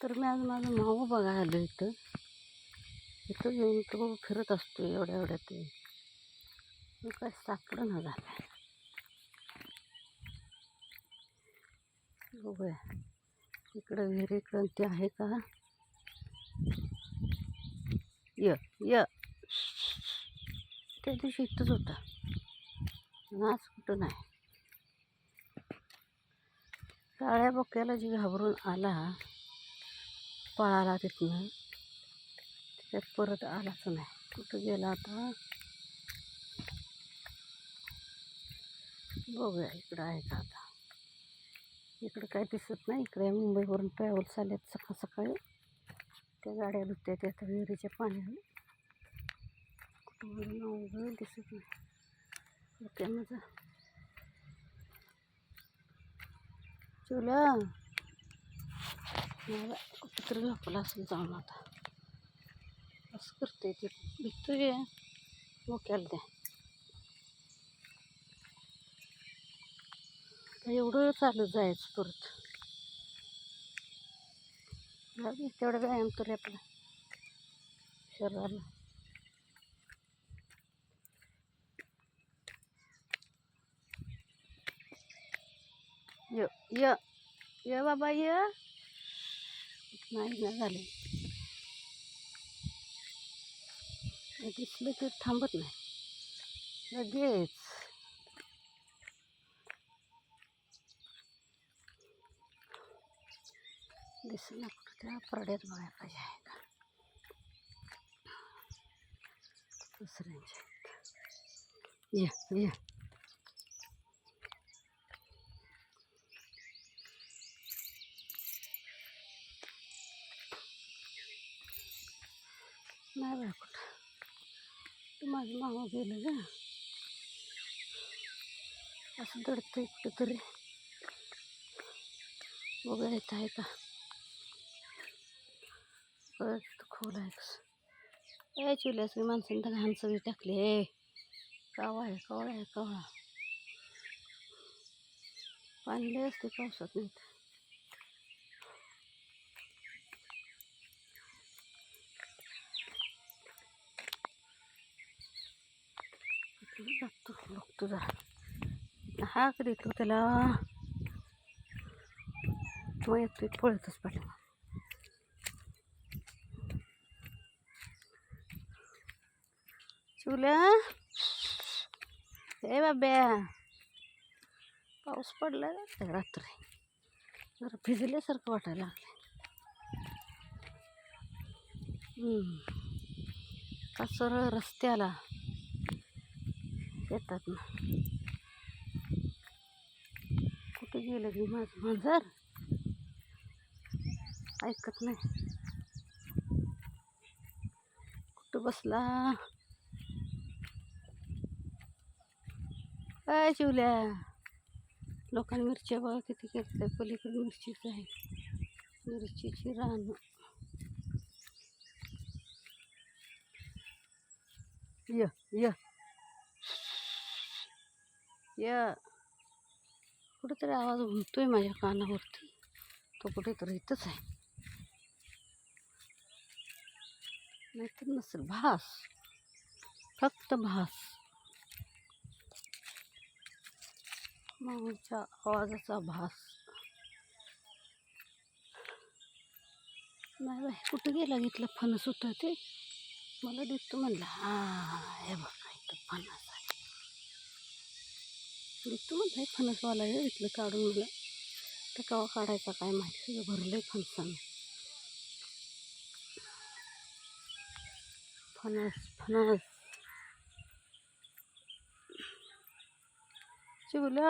तर मी आज माझा मामा बघायला आलो इथं येऊन तो फिरत असतो एवढ्या एवढ्यात मग काय सापडं ना झालं. बघूया इकडं विहिरी क्रांती आहे का. य त्या दिवशी इथंच होता आज कुठं नाही. काळ्या बोक्याला जी घाबरून आला पळाला तिथनं त्यात परत आलाच नाही. कुठं गेला आता बघूया. इकडं आहे का आता. इकडं काय दिसत नाही. इकडे मुंबईवरून ट्रॅव्हल्स आल्यात सकाळ सकाळी त्या गाड्या धुत्या त्या विहिरीच्या पाण्याने. कुठं वरून दिसत नाही. ओके माझं चुला मला कुठंतरी झोपला असेल जाऊन आता. असं करते ते भेटतोय मोक्याला द्या. एवढं चालत जायचं परत तेवढा व्यायाम तरी आपला शरीराला. य य य बाबा य नाही ना झाले. दिसलं तर थांबत नाही लगेच. दिसलं कुठं त्या परड्यात बघायला पाहिजे आहे का दुसऱ्यांच्या. ये नाही बाय कुठं. तू माझं मामा गेलं ग असं दडतं कुठं तरी. बघा येत आहे का परत खोल आहे कसं. ए चुल्या सगळी माणसांनी तर घाण सगळी टाकली. ए कावळा आहे कावळा आहे कावळा. पाणी लय असते पावसात नाही. बघतो जरा हा कधी येतो त्याला मग येतो पळतच पाहिजे. चुल्या ए बाब्या पाऊस पडला रात्री जरा भिजल्यासारखं वाटायला लागलं. का सरळ रस्त्याला येतात ना. कुठे गेलं की माझं मांजर ऐकत नाही. कुठं बसला काय चिवल्या. लोकांनी मिरच्या बघा किती केलं. पलीकडे मिरचीच आहे मिरचीची रान. य य य कुठेतरी आवाज घुमतोय माझ्या कानावरती. तो कुठेतरी इथंच आहे नाहीतर नसेल. भास फक्त भास मामाच्या आवाजाचा भास. नाही बाय कुठं गेला. घेतलं फणस होतं ते मला देतो म्हणलं. हे बघा इथं फणस आहे देतो म्हणलं. फणसवाला हे इथलं काढून मला तर केव्हा काढायचा काय माहिती. सगळं भरलंय फणसानं. फणस फणस चिवल्या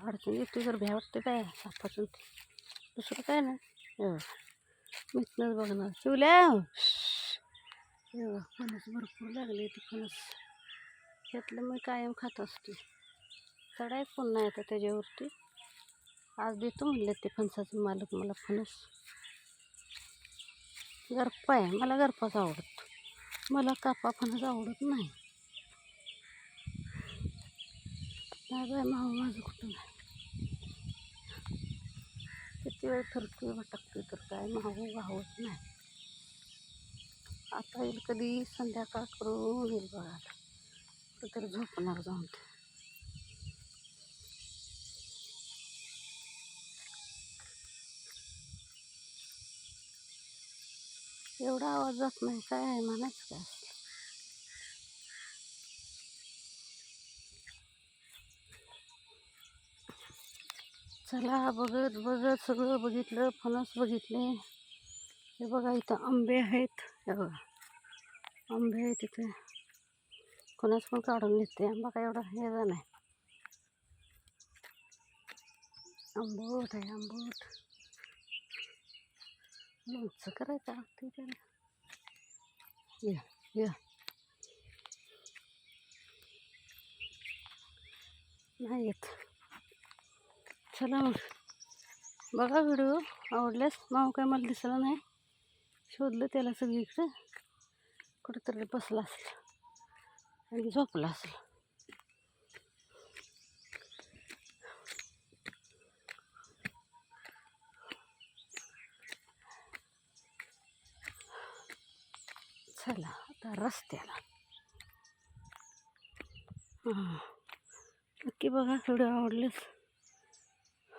अडचण येते जर भ्या वाटते काय सापासून. दुसरं काय नाही मीच बघणार. चिवल्या फणस भरपूर लागले. ते फणस त्यातलं मी कायम खात असते. चढाय कोण नाही आता त्याच्यावरती. आज देतो म्हणले ते फणसाचे मालक मला फणस. गरपा आहे मला गरपाच आवडतो. मला कापा फणस आवडत नाही. नाही बाय मामा माझं कुठं नाही. ते किती वेळ फिरतोय भटकतोय तर काय माहूच नाही. आता येईल कधी संध्याकाळ करून येईल बघा. आता कुठंतरी झोपणार जाऊन. एवढा आवाज जात नाही काय आहे म्हणाच काय. चला बघत बघत सगळं बघितलं. फणस बघितले. हे बघा इथं आंबे आहेत. हे बघा आंबे आहेत तिथे. फणस पण काढून नेते. आंबा काय एवढा हे नाही. आंबट आहे आंबट. लोणचं करायचं लागते त्याला. या नाही येत. चला मग बघा व्हिडिओ आवडल्यास. माऊ काय मला दिसला नाही. शोधलं त्याला सगळीकडे. कुठंतरी बसला असेल आणि झोपला असेल. चला आता रस्त्याला. नक्की बघा व्हिडिओ आवडल्यास.